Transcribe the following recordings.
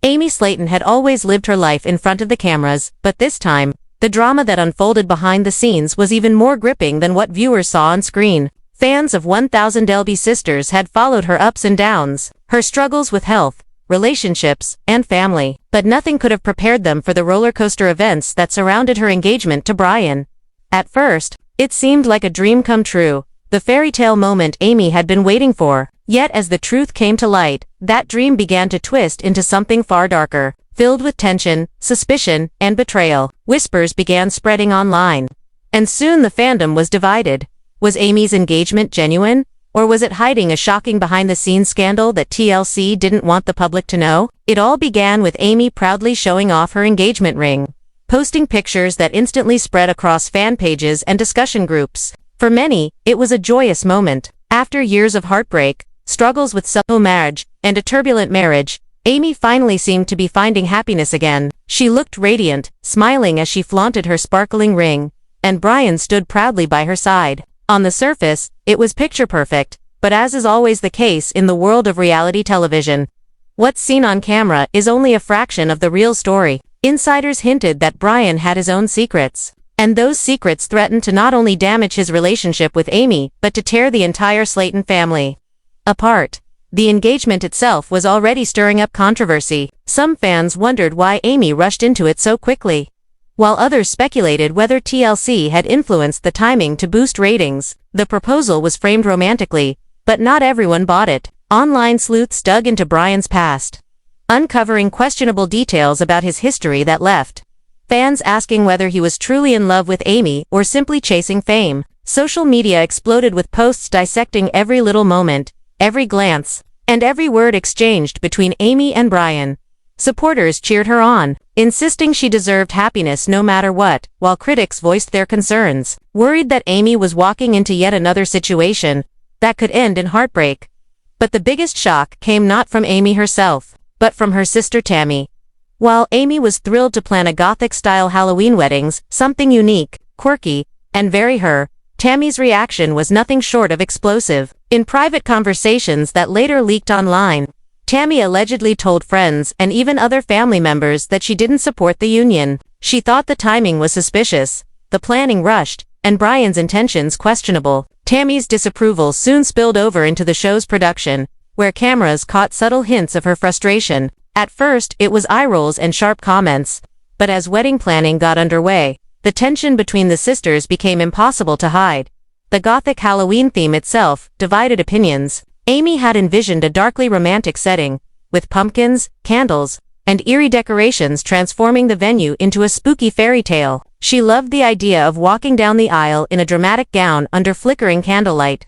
Tammy Slaton had always lived her life in front of the cameras, but this time, the drama that unfolded behind the scenes was even more gripping than what viewers saw on screen. Fans of 1000 LB Sisters had followed her ups and downs, her struggles with health, relationships, and family, but nothing could have prepared them for the roller coaster events that surrounded her engagement to Brian. At first, it seemed like a dream come true, the fairy tale moment Amy had been waiting for. Yet as the truth came to light, that dream began to twist into something far darker, filled with tension, suspicion, and betrayal. Whispers began spreading online. And soon the fandom was divided. Was Amy's engagement genuine? Or was it hiding a shocking behind-the-scenes scandal that TLC didn't want the public to know? It all began with Amy proudly showing off her engagement ring, posting pictures that instantly spread across fan pages and discussion groups. For many, it was a joyous moment. After years of heartbreak, struggles with marriage, and a turbulent marriage, Amy finally seemed to be finding happiness again. She looked radiant, smiling as she flaunted her sparkling ring, and Brian stood proudly by her side. On the surface, it was picture perfect, but as is always the case in the world of reality television, what's seen on camera is only a fraction of the real story. Insiders hinted that Brian had his own secrets, and those secrets threatened to not only damage his relationship with Amy, but to tear the entire Slaton family apart. The engagement itself was already stirring up controversy. Some fans wondered why Amy rushed into it so quickly, while others speculated whether TLC had influenced the timing to boost ratings. The proposal was framed romantically, but not everyone bought it. Online sleuths dug into Brian's past, uncovering questionable details about his history that left fans asking whether he was truly in love with Amy or simply chasing fame. Social media exploded with posts dissecting every little moment, every glance, and every word exchanged between Amy and Brian. Supporters cheered her on, insisting she deserved happiness no matter what, while critics voiced their concerns, worried that Amy was walking into yet another situation that could end in heartbreak. But the biggest shock came not from Amy herself, but from her sister Tammy. While Amy was thrilled to plan a Gothic-style Halloween weddings, something unique, quirky, and very her, Tammy's reaction was nothing short of explosive. In private conversations that later leaked online, Tammy allegedly told friends and even other family members that she didn't support the union. She thought the timing was suspicious, the planning rushed, and Brian's intentions questionable. Tammy's disapproval soon spilled over into the show's production, where cameras caught subtle hints of her frustration. At first, it was eye rolls and sharp comments, but as wedding planning got underway, the tension between the sisters became impossible to hide. The Gothic Halloween theme itself divided opinions. Amy had envisioned a darkly romantic setting, with pumpkins, candles, and eerie decorations transforming the venue into a spooky fairy tale. She loved the idea of walking down the aisle in a dramatic gown under flickering candlelight,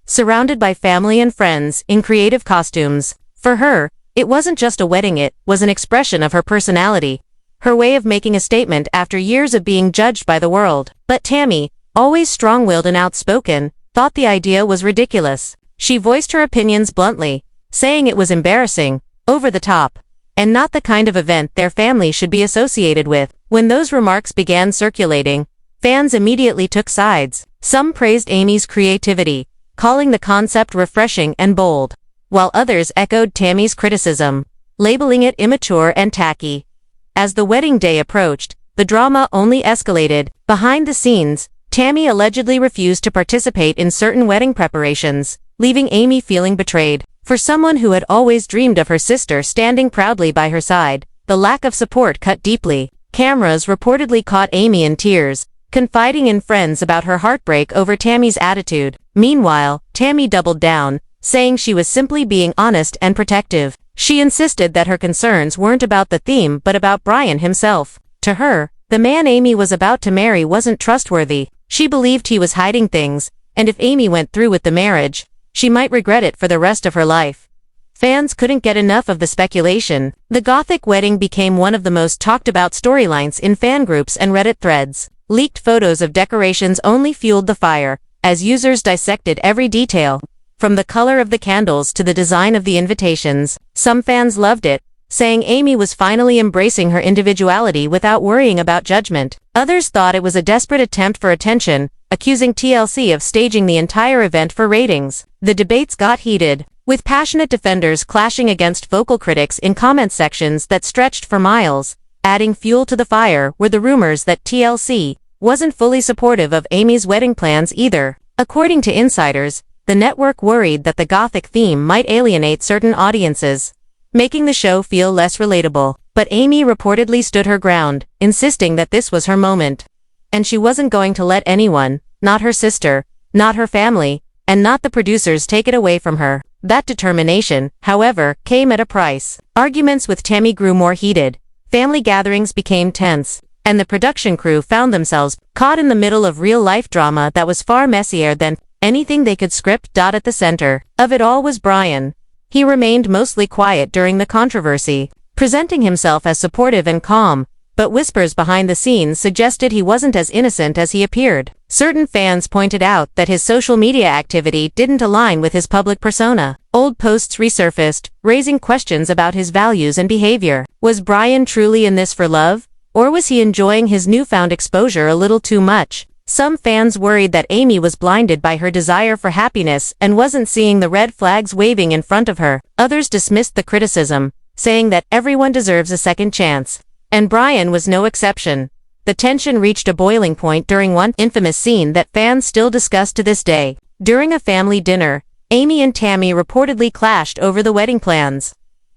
surrounded by family and friends in creative costumes. For her, it wasn't just a wedding, it was an expression of her personality, her way of making a statement after years of being judged by the world. But Tammy, always strong-willed and outspoken, thought the idea was ridiculous. She voiced her opinions bluntly, saying it was embarrassing, over the top, and not the kind of event their family should be associated with. When those remarks began circulating, fans immediately took sides. Some praised Amy's creativity, calling the concept refreshing and bold, while others echoed Tammy's criticism, labeling it immature and tacky. As the wedding day approached, the drama only escalated. Behind the scenes, Tammy allegedly refused to participate in certain wedding preparations, leaving Amy feeling betrayed. For someone who had always dreamed of her sister standing proudly by her side, the lack of support cut deeply. Cameras reportedly caught Amy in tears, confiding in friends about her heartbreak over Tammy's attitude. Meanwhile, Tammy doubled down, saying she was simply being honest and protective. She insisted that her concerns weren't about the theme but about Brian himself. To her, the man Amy was about to marry wasn't trustworthy. She believed he was hiding things, and if Amy went through with the marriage, she might regret it for the rest of her life. Fans couldn't get enough of the speculation. The Gothic wedding became one of the most talked about storylines in fan groups and Reddit threads. Leaked photos of decorations only fueled the fire, as users dissected every detail, from the color of the candles to the design of the invitations. Some fans loved it, saying Amy was finally embracing her individuality without worrying about judgment. Others thought it was a desperate attempt for attention, accusing TLC of staging the entire event for ratings. The debates got heated. With passionate defenders clashing against vocal critics in comment sections that stretched for miles. Adding fuel to the fire were the rumors that TLC wasn't fully supportive of Amy's wedding plans either. According to insiders, the network worried that the Gothic theme might alienate certain audiences, making the show feel less relatable. But Amy reportedly stood her ground, insisting that this was her moment. And she wasn't going to let anyone, not her sister, not her family, and not the producers take it away from her. That determination, however, came at a price. Arguments with Tammy grew more heated, family gatherings became tense, and the production crew found themselves caught in the middle of real-life drama that was far messier than anything they could script. At the center of it all was Brian. He remained mostly quiet during the controversy, presenting himself as supportive and calm, but whispers behind the scenes suggested he wasn't as innocent as he appeared. Certain fans pointed out that his social media activity didn't align with his public persona. Old posts resurfaced, raising questions about his values and behavior. Was Brian truly in this for love? Or was he enjoying his newfound exposure a little too much? Some fans worried that Amy was blinded by her desire for happiness and wasn't seeing the red flags waving in front of her. Others dismissed the criticism, saying that everyone deserves a second chance. And Brian was no exception. The tension reached a boiling point during one infamous scene that fans still discuss to this day. During a family dinner, Amy and Tammy reportedly clashed over the wedding plans.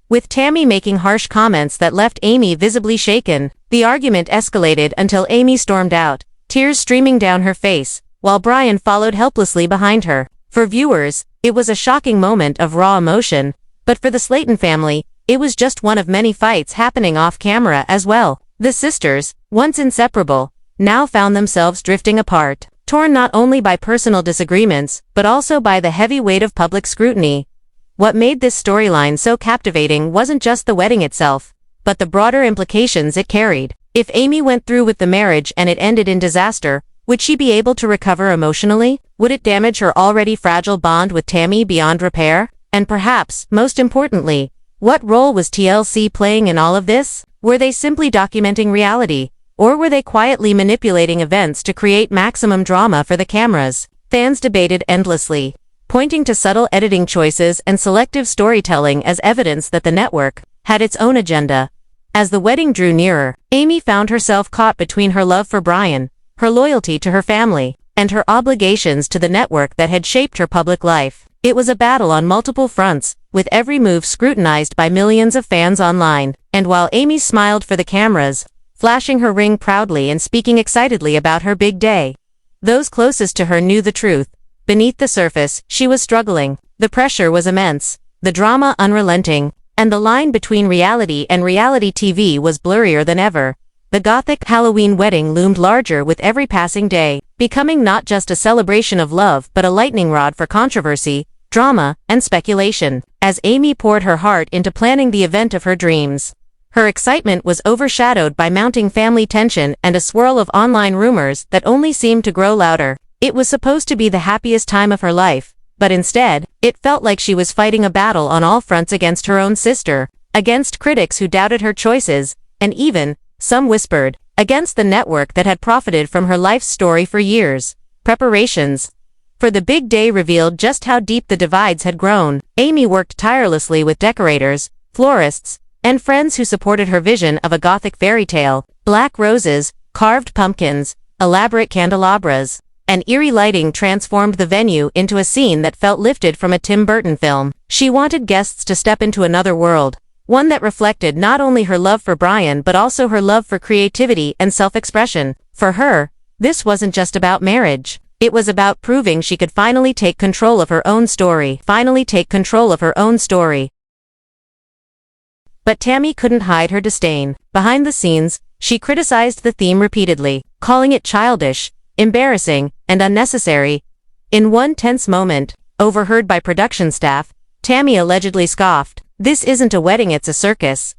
With Tammy making harsh comments that left Amy visibly shaken, the argument escalated until Amy stormed out, tears streaming down her face, while Brian followed helplessly behind her. For viewers, it was a shocking moment of raw emotion, but for the Slaton family, it was just one of many fights happening off-camera as well. The sisters, once inseparable, now found themselves drifting apart, torn not only by personal disagreements, but also by the heavy weight of public scrutiny. What made this storyline so captivating wasn't just the wedding itself, but the broader implications it carried. If Amy went through with the marriage and it ended in disaster, would she be able to recover emotionally? Would it damage her already fragile bond with Tammy beyond repair? And perhaps, most importantly, what role was TLC playing in all of this? Were they simply documenting reality, or were they quietly manipulating events to create maximum drama for the cameras? Fans debated endlessly, pointing to subtle editing choices and selective storytelling as evidence that the network had its own agenda. As the wedding drew nearer, Amy found herself caught between her love for Brian, her loyalty to her family, and her obligations to the network that had shaped her public life. It was a battle on multiple fronts, with every move scrutinized by millions of fans online. And while Amy smiled for the cameras, flashing her ring proudly and speaking excitedly about her big day, those closest to her knew the truth. Beneath the surface, she was struggling. The pressure was immense, the drama unrelenting, and the line between reality and reality TV was blurrier than ever. The Gothic Halloween wedding loomed larger with every passing day, becoming not just a celebration of love but a lightning rod for controversy, drama, and speculation. As Amy poured her heart into planning the event of her dreams, her excitement was overshadowed by mounting family tension and a swirl of online rumors that only seemed to grow louder. It was supposed to be the happiest time of her life, but instead, it felt like she was fighting a battle on all fronts against her own sister, against critics who doubted her choices, and even, some whispered, against the network that had profited from her life's story for years. Preparations for the big day revealed just how deep the divides had grown. Amy worked tirelessly with decorators, florists, and friends who supported her vision of a Gothic fairy tale. Black roses, carved pumpkins, elaborate candelabras, and eerie lighting transformed the venue into a scene that felt lifted from a Tim Burton film. She wanted guests to step into another world, one that reflected not only her love for Brian but also her love for creativity and self-expression. For her, this wasn't just about marriage. It was about proving she could finally take control of her own story. But Tammy couldn't hide her disdain. Behind the scenes, she criticized the theme repeatedly, calling it childish, embarrassing, and unnecessary. In one tense moment, overheard by production staff, Tammy allegedly scoffed, "This isn't a wedding, it's a circus."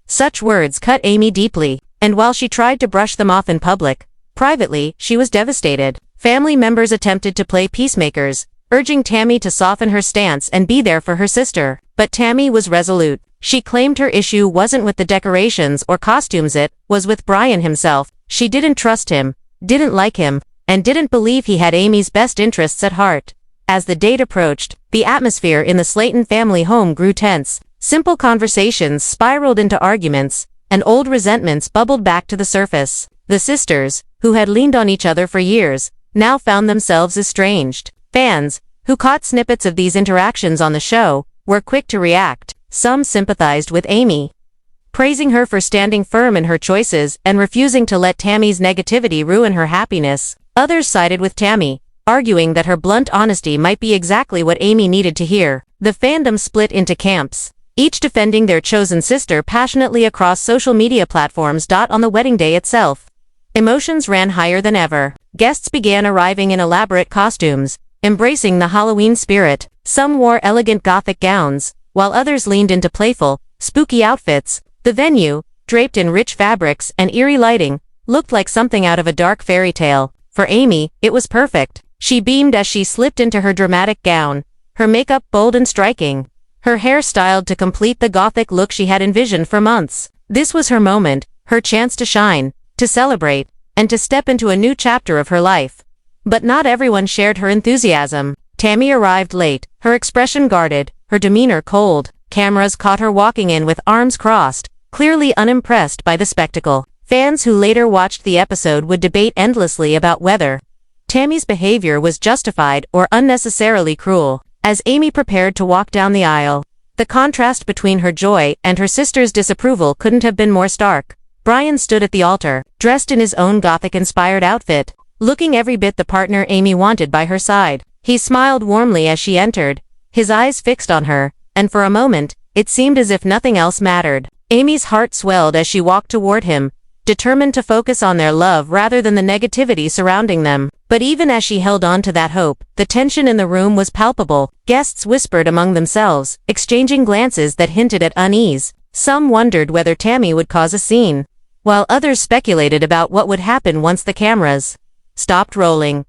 Such words cut Amy deeply, and while she tried to brush them off in public, privately, she was devastated. Family members attempted to play peacemakers, urging Tammy to soften her stance and be there for her sister. But Tammy was resolute. She claimed her issue wasn't with the decorations or costumes, it was with Brian himself. She didn't trust him, didn't like him, and didn't believe he had Amy's best interests at heart. As the date approached, the atmosphere in the Slaton family home grew tense. Simple conversations spiraled into arguments, and old resentments bubbled back to the surface. The sisters, who had leaned on each other for years, now found themselves estranged. Fans, who caught snippets of these interactions on the show, were quick to react. Some sympathized with Amy, praising her for standing firm in her choices and refusing to let Tammy's negativity ruin her happiness. Others sided with Tammy, arguing that her blunt honesty might be exactly what Amy needed to hear. The fandom split into camps, each defending their chosen sister passionately across social media platforms. On the wedding day itself, emotions ran higher than ever. Guests began arriving in elaborate costumes, embracing the Halloween spirit. Some wore elegant Gothic gowns, while others leaned into playful, spooky outfits. The venue, draped in rich fabrics and eerie lighting, looked like something out of a dark fairy tale. For Amy, it was perfect. She beamed as she slipped into her dramatic gown, her makeup bold and striking, her hair styled to complete the Gothic look she had envisioned for months. This was her moment, her chance to shine, to celebrate, and to step into a new chapter of her life. But not everyone shared her enthusiasm. Tammy arrived late, her expression guarded, her demeanor cold. Cameras caught her walking in with arms crossed, clearly unimpressed by the spectacle. Fans who later watched the episode would debate endlessly about whether Tammy's behavior was justified or unnecessarily cruel. As Amy prepared to walk down the aisle, the contrast between her joy and her sister's disapproval couldn't have been more stark. Brian stood at the altar, dressed in his own Gothic-inspired outfit, looking every bit the partner Amy wanted by her side. He smiled warmly as she entered, his eyes fixed on her, and for a moment, it seemed as if nothing else mattered. Amy's heart swelled as she walked toward him, determined to focus on their love rather than the negativity surrounding them. But even as she held on to that hope, the tension in the room was palpable. Guests whispered among themselves, exchanging glances that hinted at unease. Some wondered whether Tammy would cause a scene, while others speculated about what would happen once the cameras stopped rolling.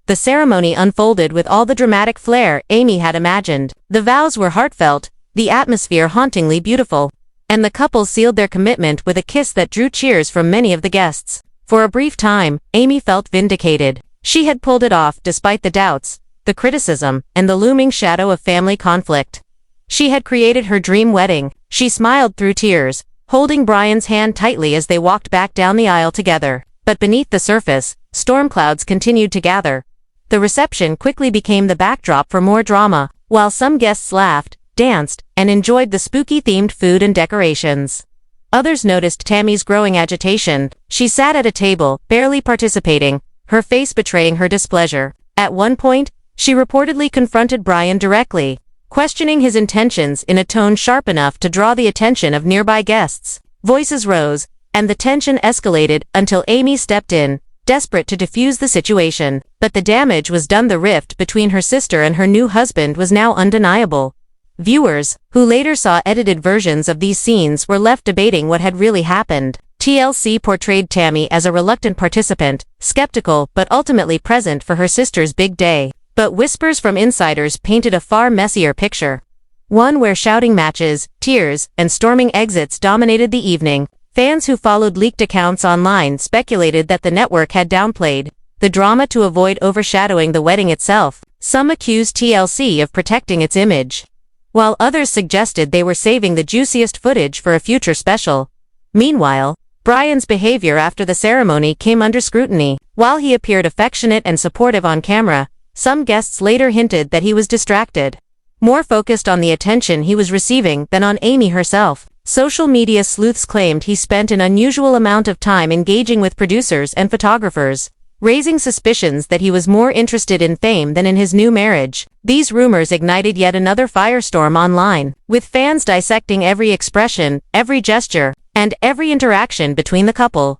The ceremony unfolded with all the dramatic flair Amy had imagined. The vows were heartfelt, the atmosphere hauntingly beautiful, and the couple sealed their commitment with a kiss that drew cheers from many of the guests. For a brief time, Amy felt vindicated. She had pulled it off despite the doubts, the criticism, and the looming shadow of family conflict. She had created her dream wedding. She smiled through tears, holding Brian's hand tightly as they walked back down the aisle together. But beneath the surface, storm clouds continued to gather. The reception quickly became the backdrop for more drama, while some guests laughed, danced, and enjoyed the spooky-themed food and decorations. Others noticed Tammy's growing agitation. She sat at a table, barely participating, her face betraying her displeasure. At one point, she reportedly confronted Brian directly, questioning his intentions in a tone sharp enough to draw the attention of nearby guests. Voices rose, and the tension escalated until Amy stepped in, desperate to defuse the situation. But the damage was done. The rift between her sister and her new husband was now undeniable. Viewers, who later saw edited versions of these scenes, were left debating what had really happened. TLC portrayed Tammy as a reluctant participant, skeptical but ultimately present for her sister's big day. But whispers from insiders painted a far messier picture. One where shouting matches, tears, and storming exits dominated the evening. Fans who followed leaked accounts online speculated that the network had downplayed the drama to avoid overshadowing the wedding itself. Some accused TLC of protecting its image, while others suggested they were saving the juiciest footage for a future special. Meanwhile, Brian's behavior after the ceremony came under scrutiny. While he appeared affectionate and supportive on camera, some guests later hinted that he was distracted, more focused on the attention he was receiving than on Amy herself. Social media sleuths claimed he spent an unusual amount of time engaging with producers and photographers, raising suspicions that he was more interested in fame than in his new marriage. These rumors ignited yet another firestorm online, with fans dissecting every expression, every gesture, and every interaction between the couple.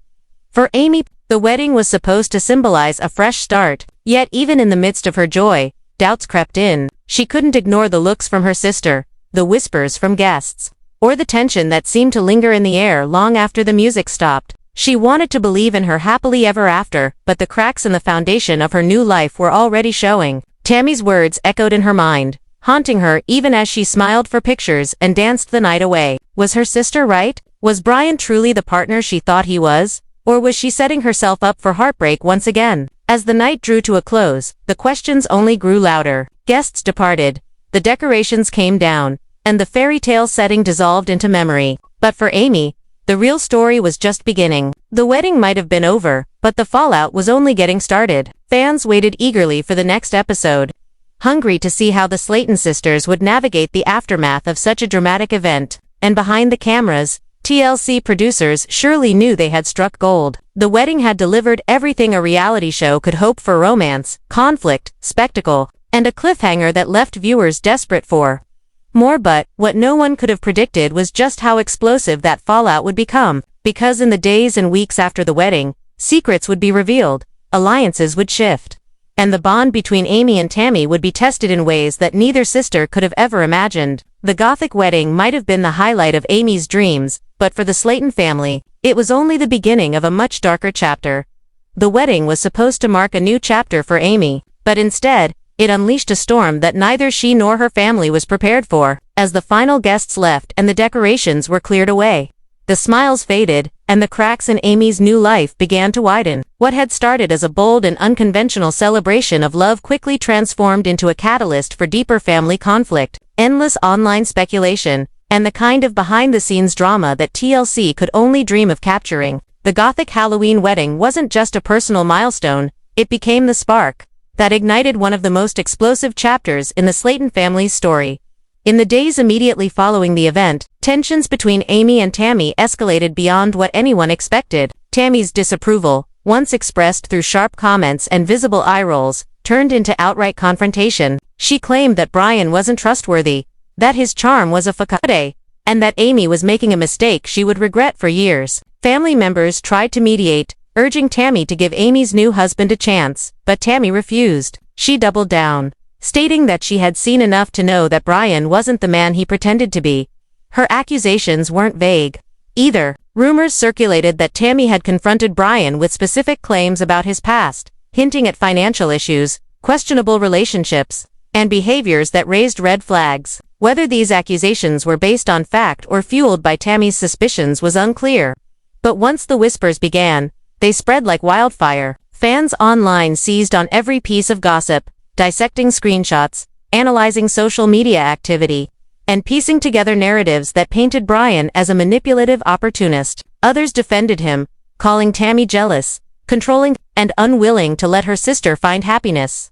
For Amy, the wedding was supposed to symbolize a fresh start, yet even in the midst of her joy, doubts crept in. She couldn't ignore the looks from her sister, the whispers from guests, or the tension that seemed to linger in the air long after the music stopped. She wanted to believe in her happily ever after, but the cracks in the foundation of her new life were already showing. Tammy's words echoed in her mind, haunting her even as she smiled for pictures and danced the night away. Was her sister right? Was Brian truly the partner she thought he was? Or was she setting herself up for heartbreak once again? As the night drew to a close, the questions only grew louder. Guests departed, the decorations came down, and the fairy tale setting dissolved into memory. But for Amy, the real story was just beginning. The wedding might have been over, but the fallout was only getting started. Fans waited eagerly for the next episode, hungry to see how the Slaton sisters would navigate the aftermath of such a dramatic event. And behind the cameras, TLC producers surely knew they had struck gold. The wedding had delivered everything a reality show could hope for: romance, conflict, spectacle, and a cliffhanger that left viewers desperate for more. But what no one could have predicted was just how explosive that fallout would become. Because in the days and weeks after the wedding, secrets would be revealed, alliances would shift, and the bond between Amy and Tammy would be tested in ways that neither sister could have ever imagined. The Gothic wedding might have been the highlight of Amy's dreams, but for the Slaton family, it was only the beginning of a much darker chapter. The wedding was supposed to mark a new chapter for Amy, but instead, it unleashed a storm that neither she nor her family was prepared for. As the final guests left and the decorations were cleared away, the smiles faded, and the cracks in Amy's new life began to widen. What had started as a bold and unconventional celebration of love quickly transformed into a catalyst for deeper family conflict, endless online speculation, and the kind of behind-the-scenes drama that TLC could only dream of capturing. The Gothic Halloween wedding wasn't just a personal milestone, it became the spark that ignited one of the most explosive chapters in the Slaton family's story. In the days immediately following the event, tensions between Amy and Tammy escalated beyond what anyone expected. Tammy's disapproval, once expressed through sharp comments and visible eye rolls, turned into outright confrontation. She claimed that Brian wasn't trustworthy, that his charm was a facade, and that Amy was making a mistake she would regret for years. Family members tried to mediate, urging Tammy to give Amy's new husband a chance, but Tammy refused. She doubled down, stating that she had seen enough to know that Brian wasn't the man he pretended to be. Her accusations weren't vague either. Rumors circulated that Tammy had confronted Brian with specific claims about his past, hinting at financial issues, questionable relationships, and behaviors that raised red flags. Whether these accusations were based on fact or fueled by Tammy's suspicions was unclear. But once the whispers began, they spread like wildfire. Fans online seized on every piece of gossip, dissecting screenshots, analyzing social media activity, and piecing together narratives that painted Brian as a manipulative opportunist. Others defended him, calling Tammy jealous, controlling, and unwilling to let her sister find happiness.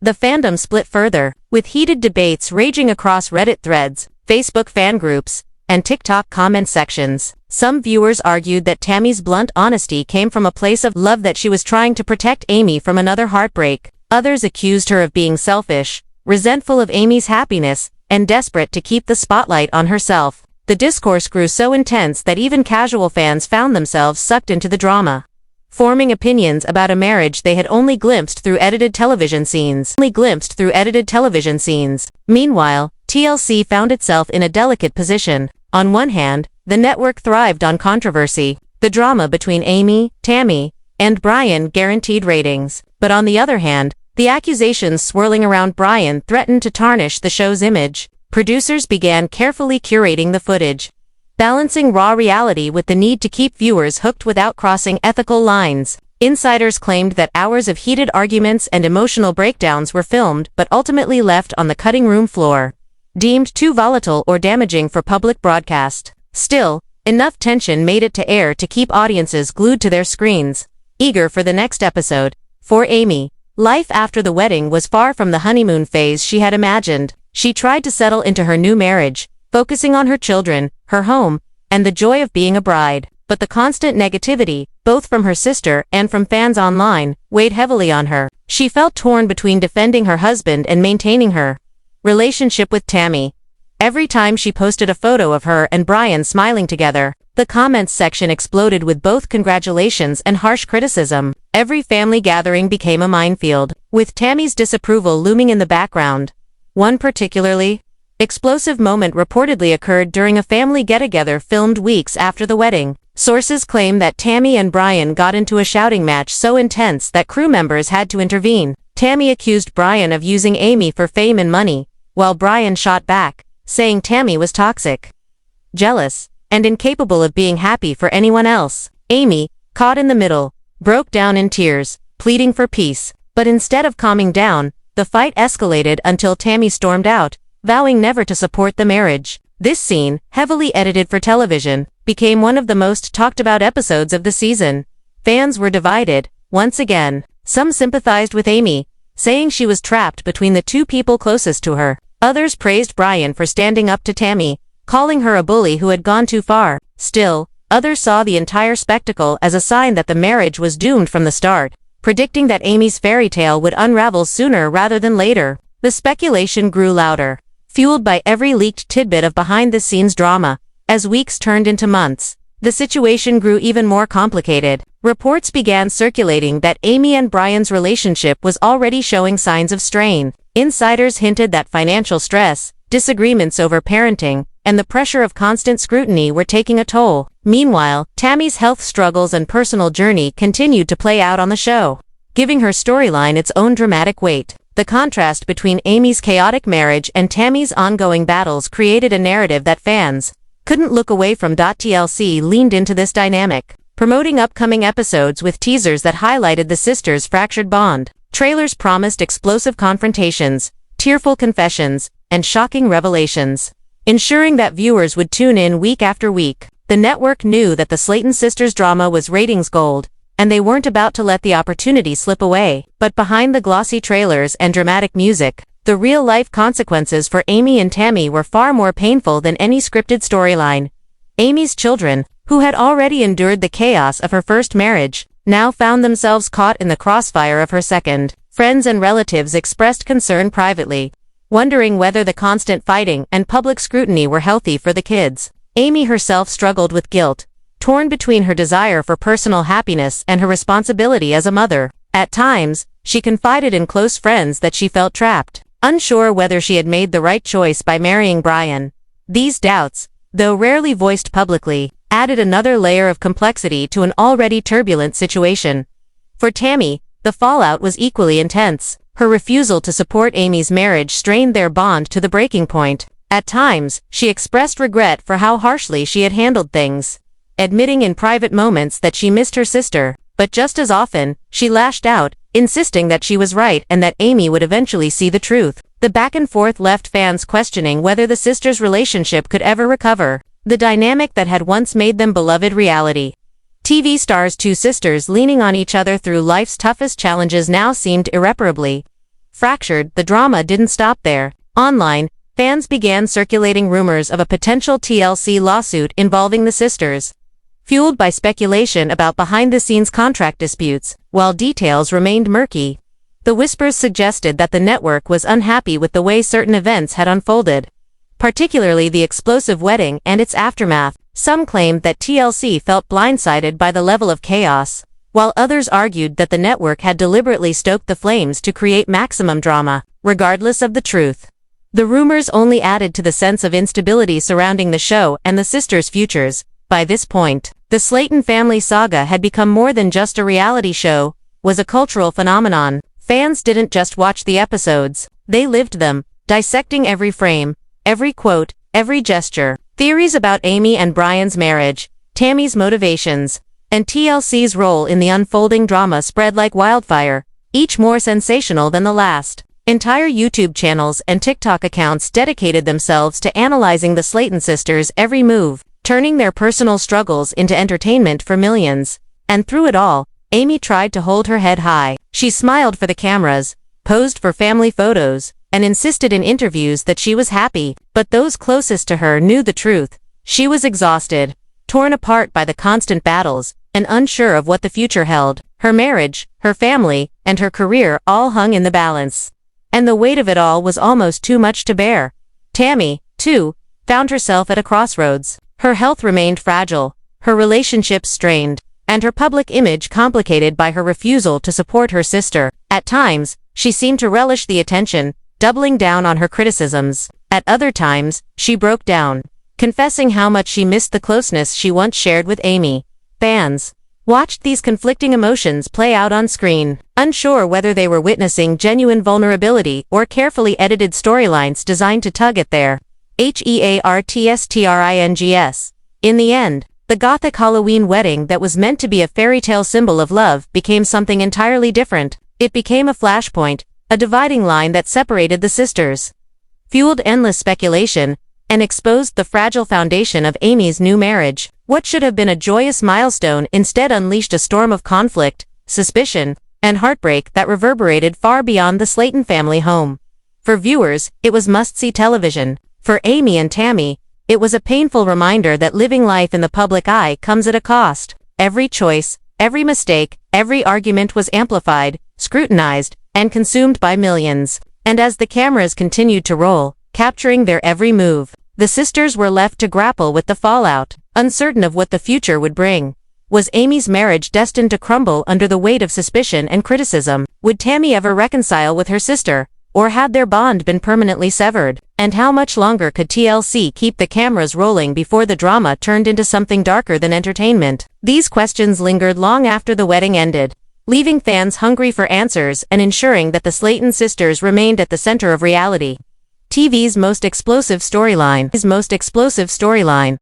The fandom split further, with heated debates raging across Reddit threads, Facebook fan groups, and TikTok comment sections. Some viewers argued that Tammy's blunt honesty came from a place of love, that she was trying to protect Amy from another heartbreak. Others accused her of being selfish, resentful of Amy's happiness, and desperate to keep the spotlight on herself. The discourse grew so intense that even casual fans found themselves sucked into the drama, forming opinions about a marriage they had only glimpsed through edited television scenes. Meanwhile, TLC found itself in a delicate position. On one hand, the network thrived on controversy. The drama between Amy, Tammy, and Brian guaranteed ratings. But on the other hand, the accusations swirling around Brian threatened to tarnish the show's image. Producers began carefully curating the footage, balancing raw reality with the need to keep viewers hooked without crossing ethical lines. Insiders claimed that hours of heated arguments and emotional breakdowns were filmed but ultimately left on the cutting room floor, deemed too volatile or damaging for public broadcast. Still, enough tension made it to air to keep audiences glued to their screens, eager for the next episode. For Amy, life after the wedding was far from the honeymoon phase she had imagined. She tried to settle into her new marriage, focusing on her children, her home, and the joy of being a bride. But the constant negativity, both from her sister and from fans online, weighed heavily on her. She felt torn between defending her husband and maintaining her relationship with Tammy. Every time she posted a photo of her and Brian smiling together, the comments section exploded with both congratulations and harsh criticism. Every family gathering became a minefield, with Tammy's disapproval looming in the background. One particularly explosive moment reportedly occurred during a family get-together filmed weeks after the wedding. Sources claim that Tammy and Brian got into a shouting match so intense that crew members had to intervene. Tammy accused Brian of using Amy for fame and money, while Brian shot back, saying Tammy was toxic, jealous, and incapable of being happy for anyone else. Amy, caught in the middle, broke down in tears, pleading for peace. But instead of calming down, the fight escalated until Tammy stormed out, vowing never to support the marriage. This scene, heavily edited for television, became one of the most talked about episodes of the season. Fans were divided, once again. Some sympathized with Amy, saying she was trapped between the two people closest to her. Others praised Brian for standing up to Tammy, calling her a bully who had gone too far. Still, others saw the entire spectacle as a sign that the marriage was doomed from the start, predicting that Amy's fairy tale would unravel sooner rather than later. The speculation grew louder, fueled by every leaked tidbit of behind-the-scenes drama. As weeks turned into months, the situation grew even more complicated. Reports began circulating that Amy and Brian's relationship was already showing signs of strain. Insiders hinted that financial stress, disagreements over parenting, and the pressure of constant scrutiny were taking a toll. Meanwhile, Tammy's health struggles and personal journey continued to play out on the show, giving her storyline its own dramatic weight. The contrast between Amy's chaotic marriage and Tammy's ongoing battles created a narrative that fans couldn't look away from. TLC leaned into this dynamic, promoting upcoming episodes with teasers that highlighted the sisters' fractured bond. Trailers promised explosive confrontations, tearful confessions, and shocking revelations, ensuring that viewers would tune in week after week. The network knew that the Slaton sisters drama was ratings gold, and they weren't about to let the opportunity slip away. But behind the glossy trailers and dramatic music, the real-life consequences for Amy and Tammy were far more painful than any scripted storyline. Amy's children, who had already endured the chaos of her first marriage, now found themselves caught in the crossfire of her second. Friends and relatives expressed concern privately, wondering whether the constant fighting and public scrutiny were healthy for the kids. Amy herself struggled with guilt, torn between her desire for personal happiness and her responsibility as a mother. At times, she confided in close friends that she felt trapped, unsure whether she had made the right choice by marrying Brian. These doubts, though rarely voiced publicly, added another layer of complexity to an already turbulent situation. For Tammy, the fallout was equally intense. Her refusal to support Amy's marriage strained their bond to the breaking point. At times, she expressed regret for how harshly she had handled things, admitting in private moments that she missed her sister. But just as often, she lashed out, insisting that she was right and that Amy would eventually see the truth. The back and forth left fans questioning whether the sisters' relationship could ever recover, the dynamic that had once made them beloved reality. TV stars' two sisters leaning on each other through life's toughest challenges now seemed irreparably fractured. The drama didn't stop there. Online, fans began circulating rumors of a potential TLC lawsuit involving the sisters, fueled by speculation about behind-the-scenes contract disputes. While details remained murky, the whispers suggested that the network was unhappy with the way certain events had unfolded, particularly the explosive wedding and its aftermath. Some claimed that TLC felt blindsided by the level of chaos, while others argued that the network had deliberately stoked the flames to create maximum drama. Regardless of the truth, the rumors only added to the sense of instability surrounding the show and the sisters' futures. By this point, the Slaton family saga had become more than just a reality show, was a cultural phenomenon. Fans didn't just watch the episodes, they lived them, dissecting every frame, every quote, every gesture. Theories about Amy and Brian's marriage, Tammy's motivations, and TLC's role in the unfolding drama spread like wildfire, each more sensational than the last. Entire YouTube channels and TikTok accounts dedicated themselves to analyzing the Slaton sisters' every move, turning their personal struggles into entertainment for millions. And through it all, Amy tried to hold her head high. She smiled for the cameras, posed for family photos, and insisted in interviews that she was happy. But those closest to her knew the truth. She was exhausted, torn apart by the constant battles, and unsure of what the future held. Her marriage, her family, and her career all hung in the balance, and the weight of it all was almost too much to bear. Tammy, too, found herself at a crossroads. Her health remained fragile, her relationships strained, and her public image complicated by her refusal to support her sister. At times, she seemed to relish the attention, doubling down on her criticisms. At other times, she broke down, confessing how much she missed the closeness she once shared with Amy. Fans watched these conflicting emotions play out on screen, unsure whether they were witnessing genuine vulnerability or carefully edited storylines designed to tug at their heartstrings. In the end, The Gothic Halloween wedding that was meant to be a fairy tale symbol of love became something entirely different. It became a flashpoint, a dividing line that separated the sisters, fueled endless speculation, and exposed the fragile foundation of Amy's new marriage. What should have been a joyous milestone instead unleashed a storm of conflict, suspicion, and heartbreak that reverberated far beyond the Slaton family home. For viewers, it was must-see television. For Amy and Tammy, it was a painful reminder that living life in the public eye comes at a cost. Every choice, every mistake, every argument was amplified, scrutinized, and consumed by millions. And as the cameras continued to roll, capturing their every move, the sisters were left to grapple with the fallout, uncertain of what the future would bring. Was Amy's marriage destined to crumble under the weight of suspicion and criticism? Would Tammy ever reconcile with her sister, or had their bond been permanently severed? And how much longer could TLC keep the cameras rolling before the drama turned into something darker than entertainment? These questions lingered long after the wedding ended, leaving fans hungry for answers and ensuring that the Slaton sisters remained at the center of reality TV's most explosive storyline.